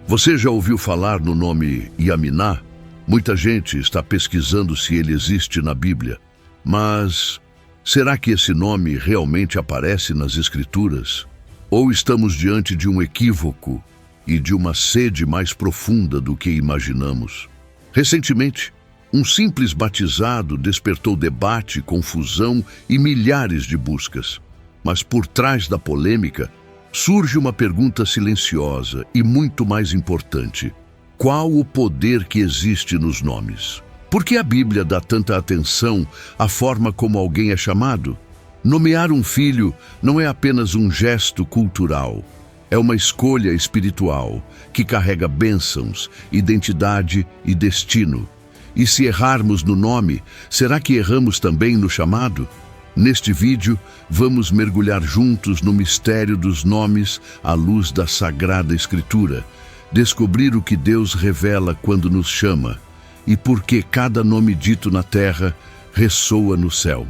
Você já ouviu falar no nome Yaminá? Muita gente está pesquisando se ele existe na Bíblia. Mas será que esse nome realmente aparece nas Escrituras? Ou estamos diante de um equívoco e de uma sede mais profunda do que imaginamos? Recentemente, um simples batizado despertou debate, confusão e milhares de buscas. Mas por trás da polêmica, surge uma pergunta silenciosa e muito mais importante. Qual o poder que existe nos nomes? Por que a Bíblia dá tanta atenção à forma como alguém é chamado? Nomear um filho não é apenas um gesto cultural. É uma escolha espiritual que carrega bênçãos, identidade e destino. E se errarmos no nome, será que erramos também no chamado? Neste vídeo, vamos mergulhar juntos no mistério dos nomes à luz da Sagrada Escritura, descobrir o que Deus revela quando nos chama e por que cada nome dito na terra ressoa no céu.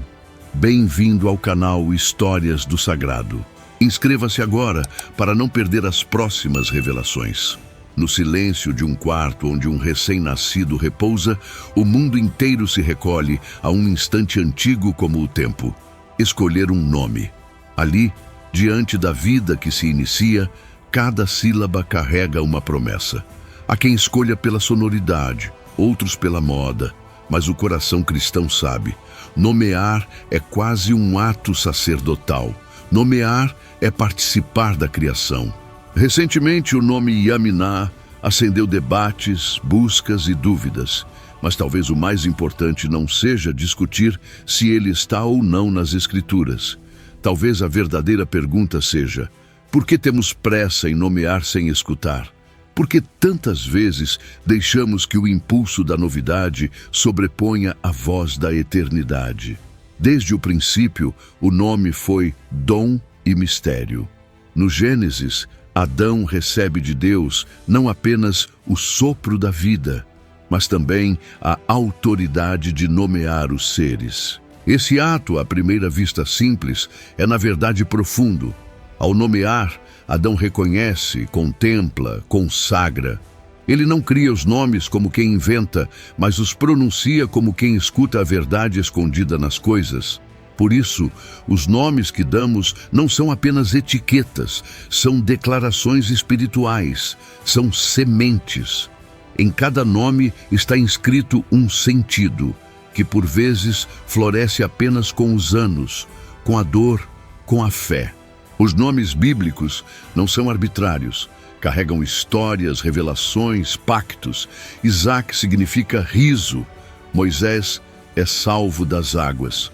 Bem-vindo ao canal Histórias do Sagrado. Inscreva-se agora para não perder as próximas revelações. No silêncio de um quarto onde um recém-nascido repousa, o mundo inteiro se recolhe a um instante antigo como o tempo. Escolher um nome. Ali, diante da vida que se inicia, cada sílaba carrega uma promessa. Há quem escolha pela sonoridade, outros pela moda, mas o coração cristão sabe. Nomear é quase um ato sacerdotal. Nomear é participar da criação. Recentemente, o nome Yaminá acendeu debates, buscas e dúvidas, mas talvez o mais importante não seja discutir se ele está ou não nas Escrituras. Talvez a verdadeira pergunta seja: por que temos pressa em nomear sem escutar? Por que tantas vezes deixamos que o impulso da novidade sobreponha a voz da eternidade? Desde o princípio, o nome foi dom e mistério. No Gênesis, Adão recebe de Deus não apenas o sopro da vida, mas também a autoridade de nomear os seres. Esse ato, à primeira vista simples, é na verdade profundo. Ao nomear, Adão reconhece, contempla, consagra. Ele não cria os nomes como quem inventa, mas os pronuncia como quem escuta a verdade escondida nas coisas. Por isso, os nomes que damos não são apenas etiquetas, são declarações espirituais, são sementes. Em cada nome está inscrito um sentido, que por vezes floresce apenas com os anos, com a dor, com a fé. Os nomes bíblicos não são arbitrários, carregam histórias, revelações, pactos. Isaac significa riso, Moisés é salvo das águas.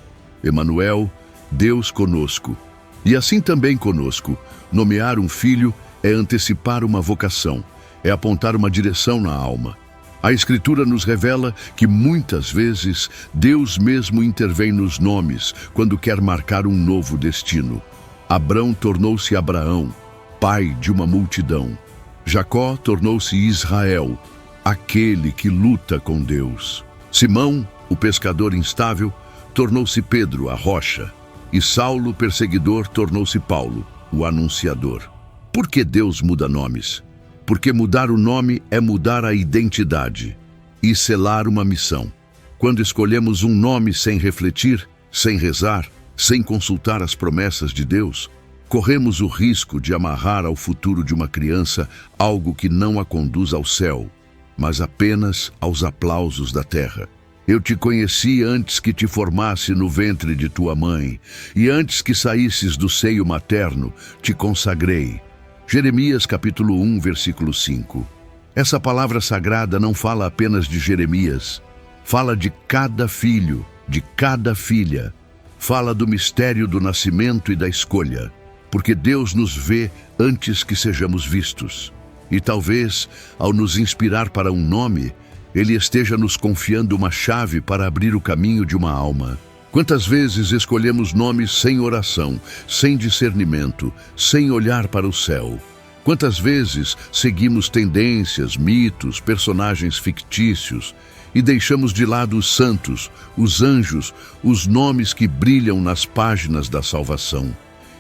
Emanuel, Deus conosco. E assim também conosco, nomear um filho é antecipar uma vocação, é apontar uma direção na alma. A Escritura nos revela que muitas vezes Deus mesmo intervém nos nomes quando quer marcar um novo destino. Abrão tornou-se Abraão, pai de uma multidão. Jacó tornou-se Israel, aquele que luta com Deus. Simão, o pescador instável, tornou-se Pedro, a rocha, e Saulo, perseguidor, tornou-se Paulo, o anunciador. Por que Deus muda nomes? Porque mudar o nome é mudar a identidade e selar uma missão. Quando escolhemos um nome sem refletir, sem rezar, sem consultar as promessas de Deus, corremos o risco de amarrar ao futuro de uma criança algo que não a conduz ao céu, mas apenas aos aplausos da terra. Eu te conheci antes que te formasse no ventre de tua mãe, e antes que saísses do seio materno, te consagrei. Jeremias capítulo 1, versículo 5. Essa palavra sagrada não fala apenas de Jeremias, fala de cada filho, de cada filha. Fala do mistério do nascimento e da escolha, porque Deus nos vê antes que sejamos vistos. E talvez, ao nos inspirar para um nome, Ele esteja nos confiando uma chave para abrir o caminho de uma alma. Quantas vezes escolhemos nomes sem oração, sem discernimento, sem olhar para o céu? Quantas vezes seguimos tendências, mitos, personagens fictícios e deixamos de lado os santos, os anjos, os nomes que brilham nas páginas da salvação?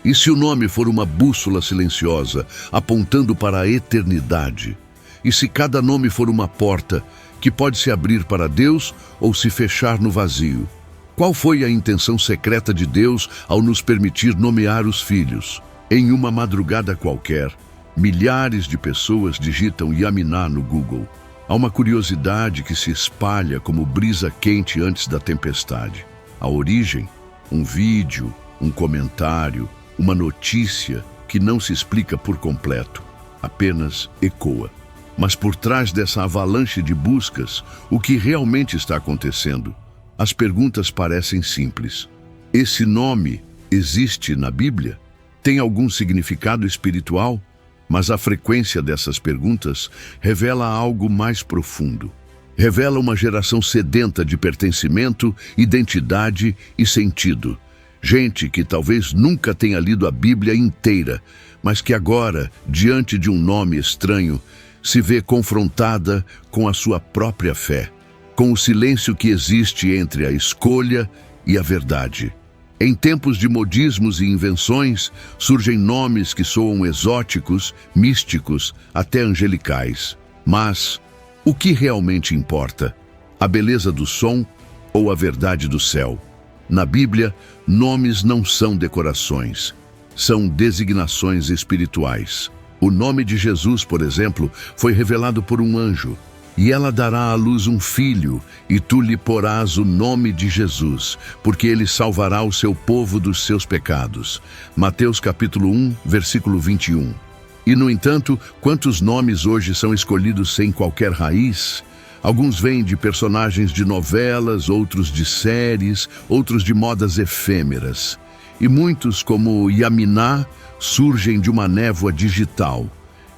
E se o nome for uma bússola silenciosa, apontando para a eternidade? E se cada nome for uma porta que pode se abrir para Deus ou se fechar no vazio? Qual foi a intenção secreta de Deus ao nos permitir nomear os filhos? Em uma madrugada qualquer, milhares de pessoas digitam Yaminá no Google. Há uma curiosidade que se espalha como brisa quente antes da tempestade. A origem? Um vídeo, um comentário, uma notícia que não se explica por completo, apenas ecoa. Mas por trás dessa avalanche de buscas, o que realmente está acontecendo? As perguntas parecem simples. Esse nome existe na Bíblia? Tem algum significado espiritual? Mas a frequência dessas perguntas revela algo mais profundo. Revela uma geração sedenta de pertencimento, identidade e sentido. Gente que talvez nunca tenha lido a Bíblia inteira, mas que agora, diante de um nome estranho, se vê confrontada com a sua própria fé, com o silêncio que existe entre a escolha e a verdade. Em tempos de modismos e invenções, surgem nomes que soam exóticos, místicos, até angelicais. Mas o que realmente importa? A beleza do som ou a verdade do céu? Na Bíblia, nomes não são decorações, são designações espirituais. O nome de Jesus, por exemplo, foi revelado por um anjo. E ela dará à luz um filho, e tu lhe porás o nome de Jesus, porque ele salvará o seu povo dos seus pecados. Mateus capítulo 1, versículo 21. E, no entanto, quantos nomes hoje são escolhidos sem qualquer raiz? Alguns vêm de personagens de novelas, outros de séries, outros de modas efêmeras. E muitos, como Yaminá, surgem de uma névoa digital.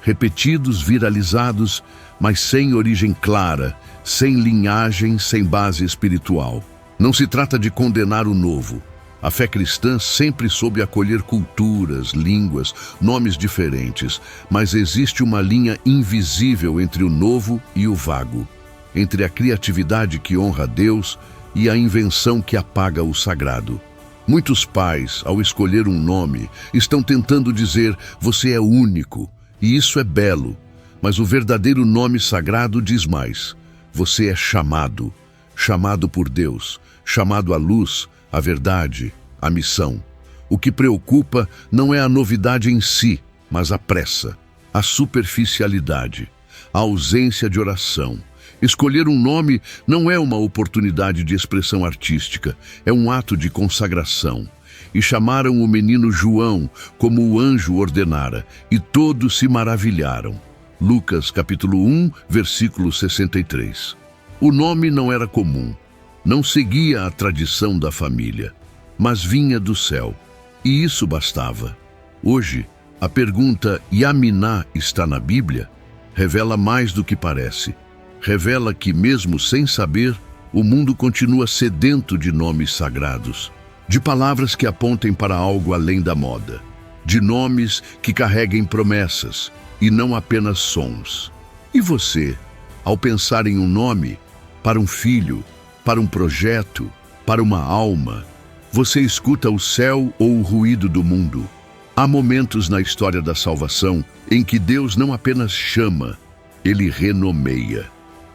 Repetidos, viralizados, mas sem origem clara, sem linhagem, sem base espiritual. Não se trata de condenar o novo. A fé cristã sempre soube acolher culturas, línguas, nomes diferentes, mas existe uma linha invisível entre o novo e o vago, entre a criatividade que honra a Deus e a invenção que apaga o sagrado. Muitos pais, ao escolher um nome, estão tentando dizer: você é único, e isso é belo. Mas o verdadeiro nome sagrado diz mais. Você é chamado, chamado por Deus, chamado à luz, à verdade, à missão. O que preocupa não é a novidade em si, mas a pressa, a superficialidade, a ausência de oração. Escolher um nome não é uma oportunidade de expressão artística, é um ato de consagração. E chamaram o menino João, como o anjo ordenara, e todos se maravilharam. Lucas capítulo 1, versículo 63. O nome não era comum, não seguia a tradição da família, mas vinha do céu, e isso bastava. Hoje, a pergunta Yaminá está na Bíblia? Revela mais do que parece. Revela que, mesmo sem saber, o mundo continua sedento de nomes sagrados, de palavras que apontem para algo além da moda, de nomes que carreguem promessas e não apenas sons. E você, ao pensar em um nome, para um filho, para um projeto, para uma alma, você escuta o céu ou o ruído do mundo? Há momentos na história da salvação em que Deus não apenas chama, Ele renomeia.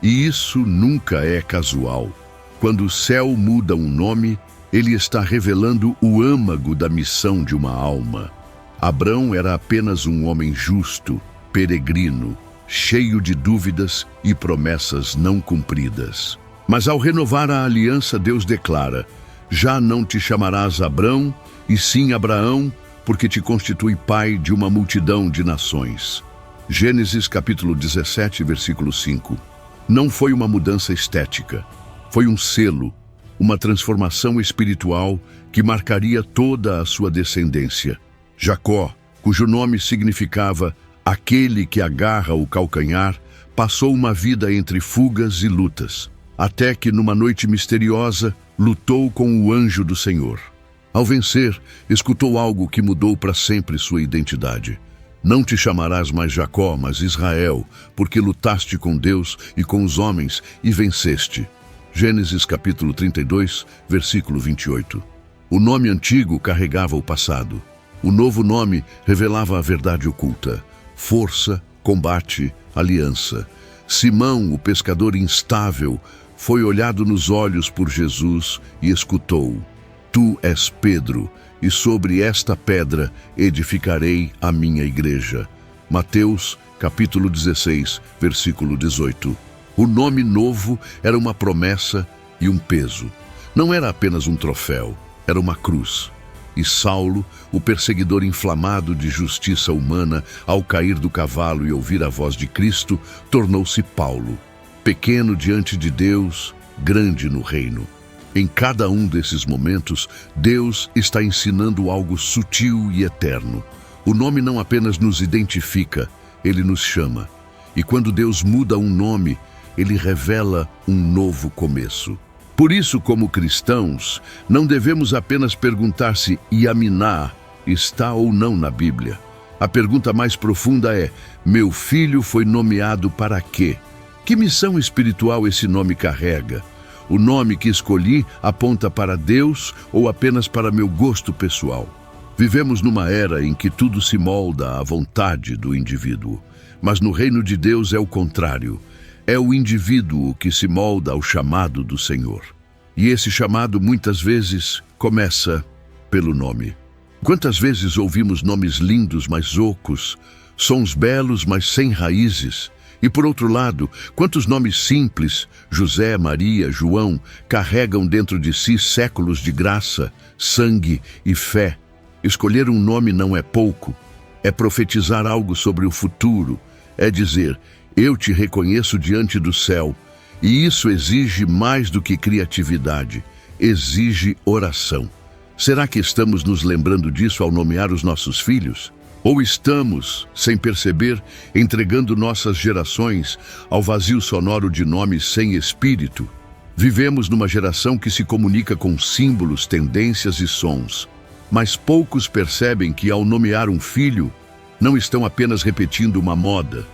E isso nunca é casual. Quando o céu muda um nome, Ele está revelando o âmago da missão de uma alma. Abrão era apenas um homem justo, peregrino, cheio de dúvidas e promessas não cumpridas. Mas ao renovar a aliança, Deus declara: já não te chamarás Abrão, e sim Abraão, porque te constitui pai de uma multidão de nações. Gênesis capítulo 17, versículo 5. Não foi uma mudança estética, foi um selo, uma transformação espiritual que marcaria toda a sua descendência. Jacó, cujo nome significava aquele que agarra o calcanhar, passou uma vida entre fugas e lutas, até que numa noite misteriosa lutou com o anjo do Senhor. Ao vencer, escutou algo que mudou para sempre sua identidade. Não te chamarás mais Jacó, mas Israel, porque lutaste com Deus e com os homens e venceste. Gênesis capítulo 32, versículo 28. O nome antigo carregava o passado. O novo nome revelava a verdade oculta: força, combate, aliança. Simão, o pescador instável, foi olhado nos olhos por Jesus e escutou: Tu és Pedro, e sobre esta pedra edificarei a minha igreja. Mateus, capítulo 16, versículo 18. O nome novo era uma promessa e um peso. Não era apenas um troféu, era uma cruz. E Saulo, o perseguidor inflamado de justiça humana, ao cair do cavalo e ouvir a voz de Cristo, tornou-se Paulo. Pequeno diante de Deus, grande no reino. Em cada um desses momentos, Deus está ensinando algo sutil e eterno. O nome não apenas nos identifica, ele nos chama. E quando Deus muda um nome, ele revela um novo começo. Por isso, como cristãos, não devemos apenas perguntar se Yaminá está ou não na Bíblia. A pergunta mais profunda é: meu filho foi nomeado para quê? Que missão espiritual esse nome carrega? O nome que escolhi aponta para Deus ou apenas para meu gosto pessoal? Vivemos numa era em que tudo se molda à vontade do indivíduo. Mas no reino de Deus é o contrário. É o indivíduo que se molda ao chamado do Senhor. E esse chamado muitas vezes começa pelo nome. Quantas vezes ouvimos nomes lindos, mas ocos, sons belos, mas sem raízes? E por outro lado, quantos nomes simples, José, Maria, João, carregam dentro de si séculos de graça, sangue e fé? Escolher um nome não é pouco, é profetizar algo sobre o futuro, é dizer: eu te reconheço diante do céu. E isso exige mais do que criatividade, exige oração. Será que estamos nos lembrando disso ao nomear os nossos filhos? Ou estamos, sem perceber, entregando nossas gerações ao vazio sonoro de nomes sem espírito? Vivemos numa geração que se comunica com símbolos, tendências e sons. Mas poucos percebem que, ao nomear um filho, não estão apenas repetindo uma moda.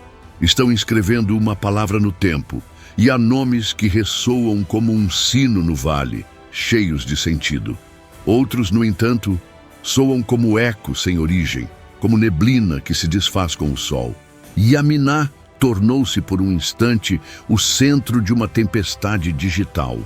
Estão escrevendo uma palavra no tempo, e há nomes que ressoam como um sino no vale, cheios de sentido. Outros, no entanto, soam como ecos sem origem, como neblina que se desfaz com o sol. Yaminá tornou-se por um instante o centro de uma tempestade digital.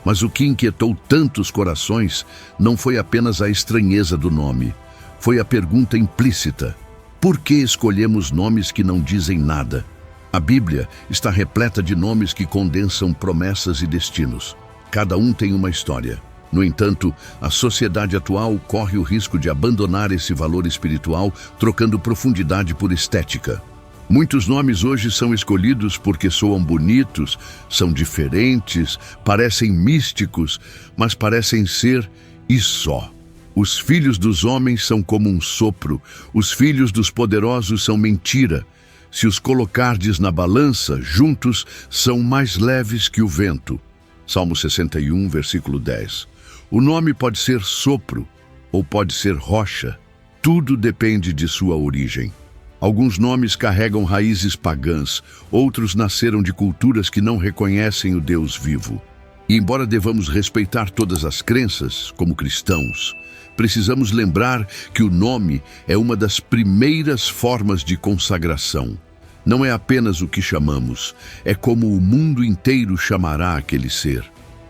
Mas o que inquietou tantos corações não foi apenas a estranheza do nome, foi a pergunta implícita: por que escolhemos nomes que não dizem nada? A Bíblia está repleta de nomes que condensam promessas e destinos. Cada um tem uma história. No entanto, a sociedade atual corre o risco de abandonar esse valor espiritual, trocando profundidade por estética. Muitos nomes hoje são escolhidos porque soam bonitos, são diferentes, parecem místicos, mas parecem ser e só. Os filhos dos homens são como um sopro, os filhos dos poderosos são mentira. Se os colocardes na balança, juntos são mais leves que o vento. Salmo 61, versículo 10. O nome pode ser sopro ou pode ser rocha. Tudo depende de sua origem. Alguns nomes carregam raízes pagãs, outros nasceram de culturas que não reconhecem o Deus vivo. E embora devamos respeitar todas as crenças, como cristãos, precisamos lembrar que o nome é uma das primeiras formas de consagração. Não é apenas o que chamamos, é como o mundo inteiro chamará aquele ser.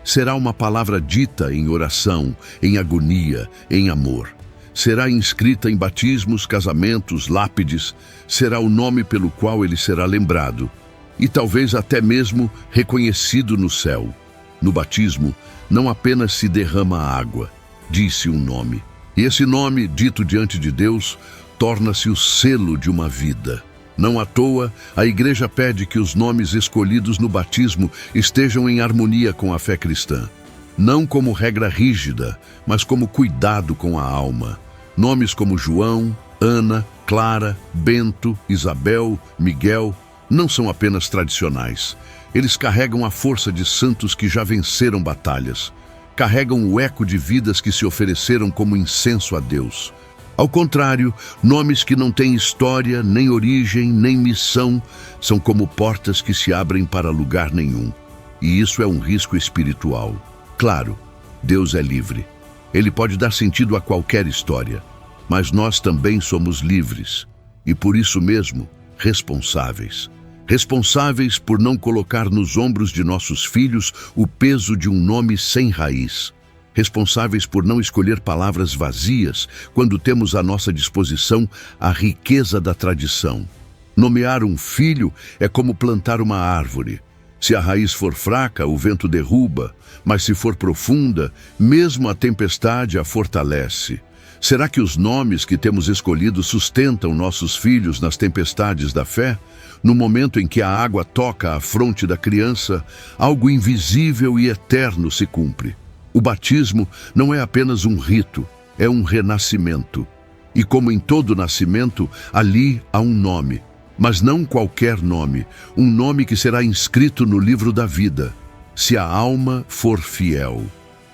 Será uma palavra dita em oração, em agonia, em amor. Será inscrita em batismos, casamentos, lápides. Será o nome pelo qual ele será lembrado. E talvez até mesmo reconhecido no céu. No batismo, não apenas se derrama água, diz-se um nome. E esse nome, dito diante de Deus, torna-se o selo de uma vida. Não à toa, a Igreja pede que os nomes escolhidos no batismo estejam em harmonia com a fé cristã. Não como regra rígida, mas como cuidado com a alma. Nomes como João, Ana, Clara, Bento, Isabel, Miguel, não são apenas tradicionais. Eles carregam a força de santos que já venceram batalhas. Carregam o eco de vidas que se ofereceram como incenso a Deus. Ao contrário, nomes que não têm história, nem origem, nem missão, são como portas que se abrem para lugar nenhum. E isso é um risco espiritual. Claro, Deus é livre. Ele pode dar sentido a qualquer história. Mas nós também somos livres. E por isso mesmo, responsáveis. responsáveis por não colocar nos ombros de nossos filhos o peso de um nome sem raiz, responsáveis por não escolher palavras vazias quando temos à nossa disposição a riqueza da tradição. Nomear um filho é como plantar uma árvore. Se a raiz for fraca, o vento derruba, mas se for profunda, mesmo a tempestade a fortalece. Será que os nomes que temos escolhido sustentam nossos filhos nas tempestades da fé? No momento em que a água toca a fronte da criança, algo invisível e eterno se cumpre. O batismo não é apenas um rito, é um renascimento. E como em todo nascimento, ali há um nome, mas não qualquer nome, um nome que será inscrito no livro da vida, se a alma for fiel.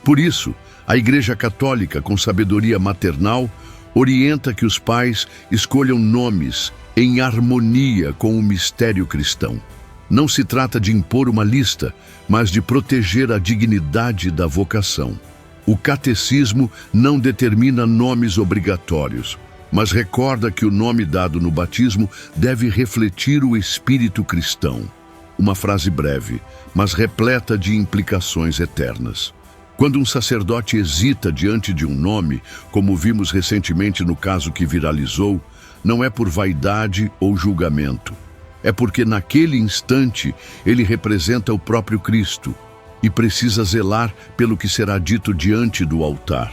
Por isso, a Igreja Católica, com sabedoria maternal, orienta que os pais escolham nomes em harmonia com o mistério cristão. Não se trata de impor uma lista, mas de proteger a dignidade da vocação. O catecismo não determina nomes obrigatórios, mas recorda que o nome dado no batismo deve refletir o espírito cristão. Uma frase breve, mas repleta de implicações eternas. Quando um sacerdote hesita diante de um nome, como vimos recentemente no caso que viralizou, não é por vaidade ou julgamento. É porque naquele instante ele representa o próprio Cristo e precisa zelar pelo que será dito diante do altar.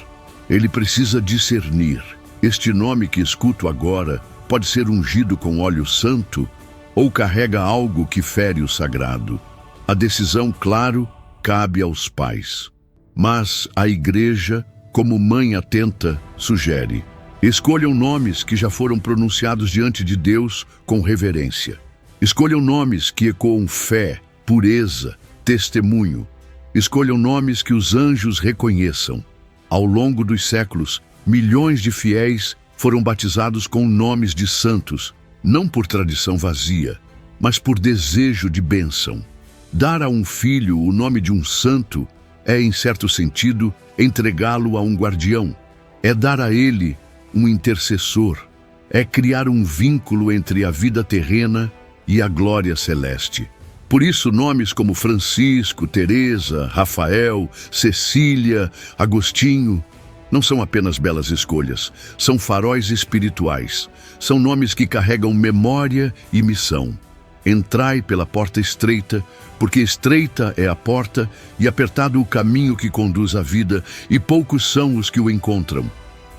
Ele precisa discernir. Este nome que escuto agora pode ser ungido com óleo santo ou carrega algo que fere o sagrado. A decisão, claro, cabe aos pais. Mas a Igreja, como mãe atenta, sugere: escolham nomes que já foram pronunciados diante de Deus com reverência. Escolham nomes que ecoam fé, pureza, testemunho. Escolham nomes que os anjos reconheçam. Ao longo dos séculos, milhões de fiéis foram batizados com nomes de santos, não por tradição vazia, mas por desejo de bênção. Dar a um filho o nome de um santo é, em certo sentido, entregá-lo a um guardião. É dar a ele um intercessor. É criar um vínculo entre a vida terrena e a glória celeste. Por isso, nomes como Francisco, Teresa, Rafael, Cecília, Agostinho não são apenas belas escolhas, são faróis espirituais. São nomes que carregam memória e missão. Entrai pela porta estreita, porque estreita é a porta e apertado o caminho que conduz à vida, e poucos são os que o encontram.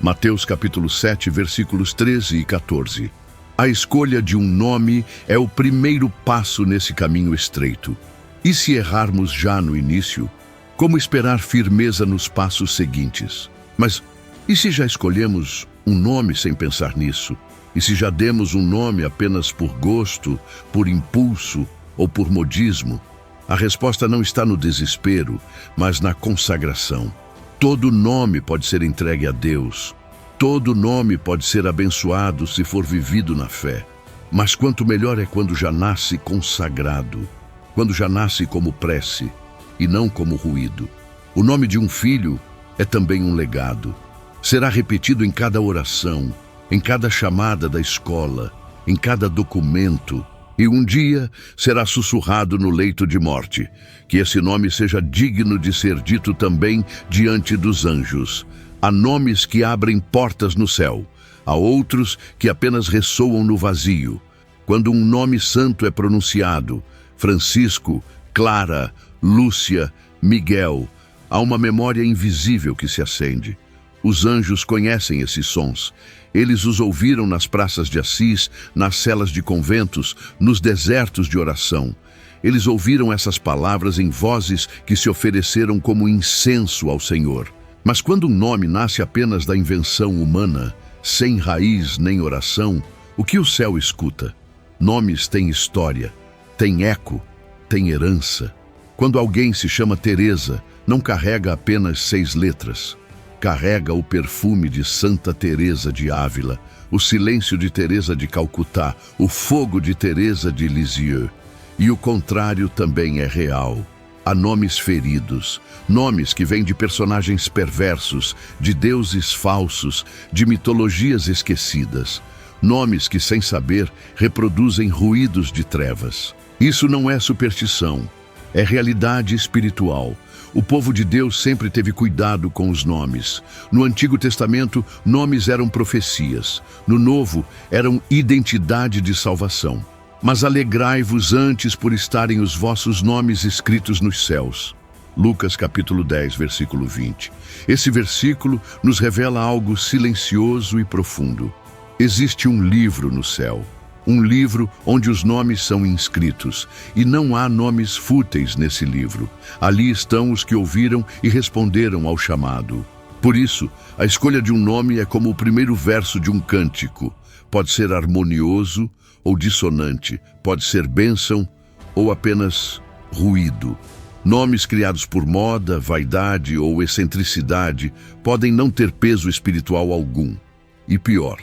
Mateus capítulo 7, versículos 13 e 14. A escolha de um nome é o primeiro passo nesse caminho estreito. E se errarmos já no início, como esperar firmeza nos passos seguintes? Mas e se já escolhemos um nome sem pensar nisso? E se já demos um nome apenas por gosto, por impulso ou por modismo? A resposta não está no desespero, mas na consagração. Todo nome pode ser entregue a Deus. Todo nome pode ser abençoado se for vivido na fé. Mas quanto melhor é quando já nasce consagrado, quando já nasce como prece e não como ruído. O nome de um filho é também um legado. Será repetido em cada oração, em cada chamada da escola, em cada documento, e um dia será sussurrado no leito de morte. Que esse nome seja digno de ser dito também diante dos anjos. Há nomes que abrem portas no céu, há outros que apenas ressoam no vazio. Quando um nome santo é pronunciado, Francisco, Clara, Lúcia, Miguel, há uma memória invisível que se acende. Os anjos conhecem esses sons. Eles os ouviram nas praças de Assis, nas celas de conventos, nos desertos de oração. Eles ouviram essas palavras em vozes que se ofereceram como incenso ao Senhor. Mas quando um nome nasce apenas da invenção humana, sem raiz nem oração, o que o céu escuta? Nomes têm história, têm eco, têm herança. Quando alguém se chama Teresa, não carrega apenas 6 letras. Carrega o perfume de Santa Teresa de Ávila, o silêncio de Teresa de Calcutá, o fogo de Teresa de Lisieux. E o contrário também é real. Há nomes feridos, nomes que vêm de personagens perversos, de deuses falsos, de mitologias esquecidas. Nomes que, sem saber, reproduzem ruídos de trevas. Isso não é superstição, é realidade espiritual. O povo de Deus sempre teve cuidado com os nomes. No Antigo Testamento, nomes eram profecias. No Novo, eram identidade de salvação. Mas alegrai-vos antes por estarem os vossos nomes escritos nos céus. Lucas capítulo 10, versículo 20. Esse versículo nos revela algo silencioso e profundo. Existe um livro no céu. Um livro onde os nomes são inscritos, e não há nomes fúteis nesse livro. Ali estão os que ouviram e responderam ao chamado. Por isso, a escolha de um nome é como o primeiro verso de um cântico. Pode ser harmonioso ou dissonante, pode ser bênção ou apenas ruído. Nomes criados por moda, vaidade ou excentricidade podem não ter peso espiritual algum. E pior,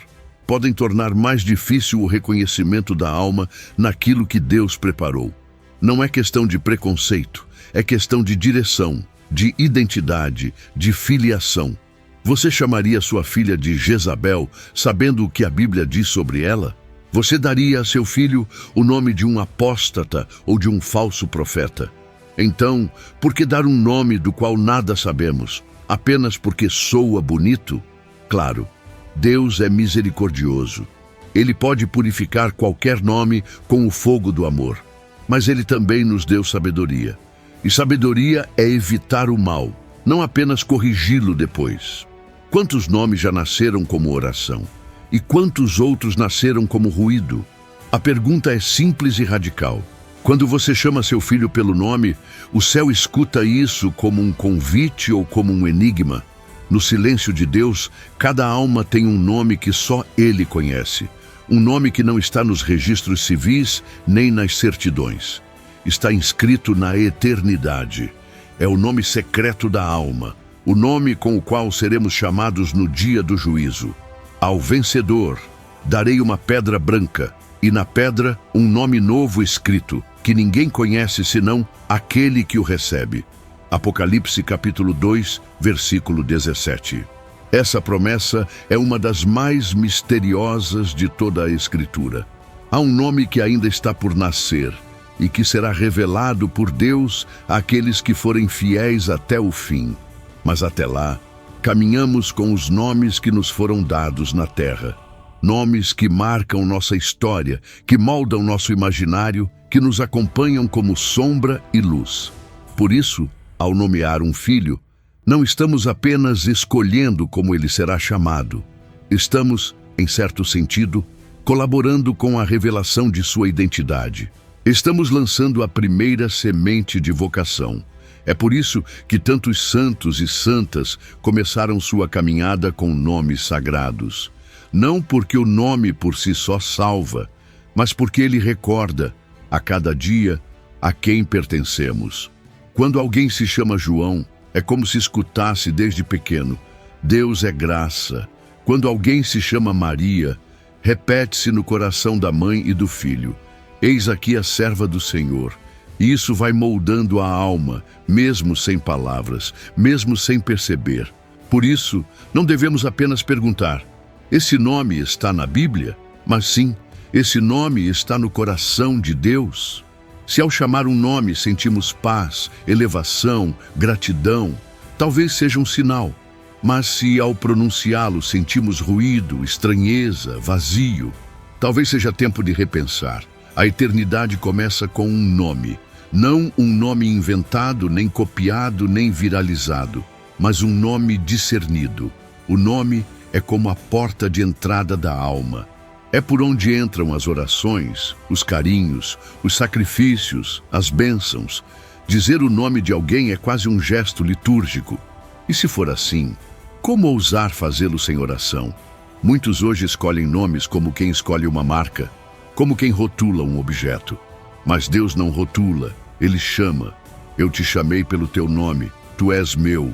podem tornar mais difícil o reconhecimento da alma naquilo que Deus preparou. Não é questão de preconceito, é questão de direção, de identidade, de filiação. Você chamaria sua filha de Jezabel, sabendo o que a Bíblia diz sobre ela? Você daria a seu filho o nome de um apóstata ou de um falso profeta? Então, por que dar um nome do qual nada sabemos, apenas porque soa bonito? Claro, Deus é misericordioso. Ele pode purificar qualquer nome com o fogo do amor. Mas Ele também nos deu sabedoria. E sabedoria é evitar o mal, não apenas corrigi-lo depois. Quantos nomes já nasceram como oração? E quantos outros nasceram como ruído? A pergunta é simples e radical. Quando você chama seu filho pelo nome, o céu escuta isso como um convite ou como um enigma? No silêncio de Deus, cada alma tem um nome que só Ele conhece. Um nome que não está nos registros civis nem nas certidões. Está inscrito na eternidade. É o nome secreto da alma, o nome com o qual seremos chamados no dia do juízo. Ao vencedor, darei uma pedra branca, e na pedra um nome novo escrito, que ninguém conhece senão aquele que o recebe. Apocalipse capítulo 2, versículo 17. Essa promessa é uma das mais misteriosas de toda a Escritura. Há um nome que ainda está por nascer e que será revelado por Deus àqueles que forem fiéis até o fim. Mas até lá, caminhamos com os nomes que nos foram dados na terra. Nomes que marcam nossa história, que moldam nosso imaginário, que nos acompanham como sombra e luz. Por isso, ao nomear um filho, não estamos apenas escolhendo como ele será chamado. Estamos, em certo sentido, colaborando com a revelação de sua identidade. Estamos lançando a primeira semente de vocação. É por isso que tantos santos e santas começaram sua caminhada com nomes sagrados. Não porque o nome por si só salva, mas porque ele recorda, a cada dia, a quem pertencemos. Quando alguém se chama João, é como se escutasse desde pequeno: Deus é graça. Quando alguém se chama Maria, repete-se no coração da mãe e do filho: eis aqui a serva do Senhor. E isso vai moldando a alma, mesmo sem palavras, mesmo sem perceber. Por isso, não devemos apenas perguntar: esse nome está na Bíblia? Mas sim, esse nome está no coração de Deus. Se ao chamar um nome sentimos paz, elevação, gratidão, talvez seja um sinal. Mas se ao pronunciá-lo sentimos ruído, estranheza, vazio, talvez seja tempo de repensar. A eternidade começa com um nome. Não um nome inventado, nem copiado, nem viralizado, mas um nome discernido. O nome é como a porta de entrada da alma. É por onde entram as orações, os carinhos, os sacrifícios, as bênçãos. Dizer o nome de alguém é quase um gesto litúrgico. E se for assim, como ousar fazê-lo sem oração? Muitos hoje escolhem nomes como quem escolhe uma marca, como quem rotula um objeto. Mas Deus não rotula, Ele chama. Eu te chamei pelo teu nome, tu és meu.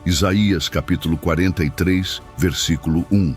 Isaías capítulo 43, versículo 1.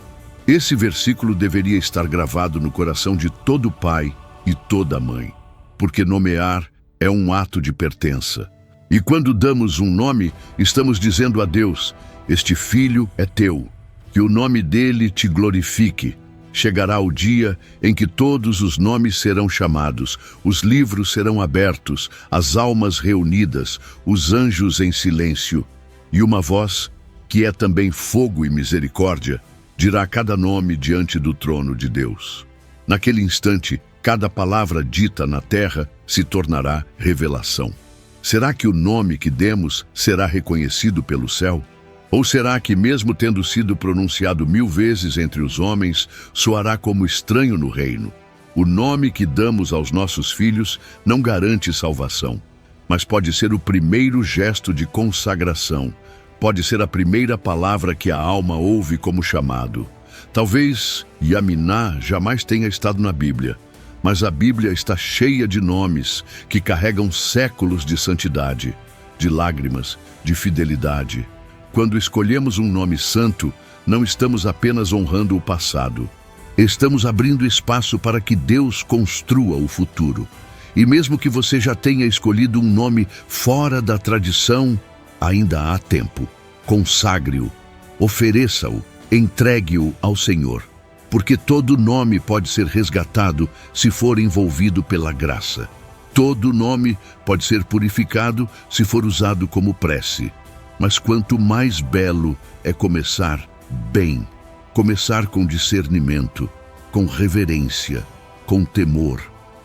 Esse versículo deveria estar gravado no coração de todo pai e toda mãe, porque nomear é um ato de pertença. E quando damos um nome, estamos dizendo a Deus: este filho é teu, que o nome dele te glorifique. Chegará o dia em que todos os nomes serão chamados, os livros serão abertos, as almas reunidas, os anjos em silêncio. E uma voz, que é também fogo e misericórdia, dirá cada nome diante do trono de Deus. Naquele instante, cada palavra dita na terra se tornará revelação. Será que o nome que demos será reconhecido pelo céu? Ou será que, mesmo tendo sido pronunciado 1000 vezes entre os homens, soará como estranho no reino? O nome que damos aos nossos filhos não garante salvação, mas pode ser o primeiro gesto de consagração. Pode ser a primeira palavra que a alma ouve como chamado. Talvez Yaminá jamais tenha estado na Bíblia, mas a Bíblia está cheia de nomes que carregam séculos de santidade, de lágrimas, de fidelidade. Quando escolhemos um nome santo, não estamos apenas honrando o passado. Estamos abrindo espaço para que Deus construa o futuro. E mesmo que você já tenha escolhido um nome fora da tradição, ainda há tempo. Consagre-o, ofereça-o, entregue-o ao Senhor. Porque todo nome pode ser resgatado se for envolvido pela graça. Todo nome pode ser purificado se for usado como prece. Mas quanto mais belo é começar bem, começar com discernimento, com reverência, com temor,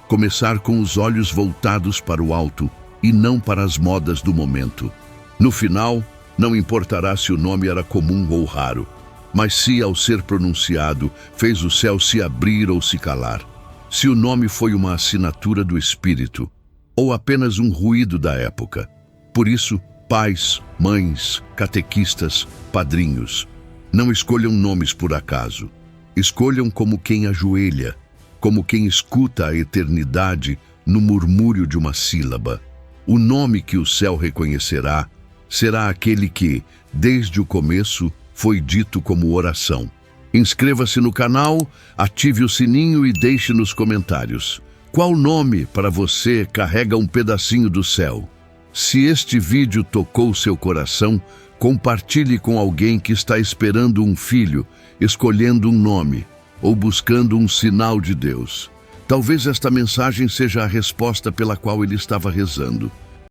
começar com os olhos voltados para o alto e não para as modas do momento. No final, não importará se o nome era comum ou raro, mas se, ao ser pronunciado, fez o céu se abrir ou se calar. Se o nome foi uma assinatura do Espírito, ou apenas um ruído da época. Por isso, pais, mães, catequistas, padrinhos, não escolham nomes por acaso. Escolham como quem ajoelha, como quem escuta a eternidade no murmúrio de uma sílaba. O nome que o céu reconhecerá será aquele que, desde o começo, foi dito como oração. Inscreva-se no canal, ative o sininho e deixe nos comentários. Qual nome para você carrega um pedacinho do céu? Se este vídeo tocou seu coração, compartilhe com alguém que está esperando um filho, escolhendo um nome ou buscando um sinal de Deus. Talvez esta mensagem seja a resposta pela qual ele estava rezando.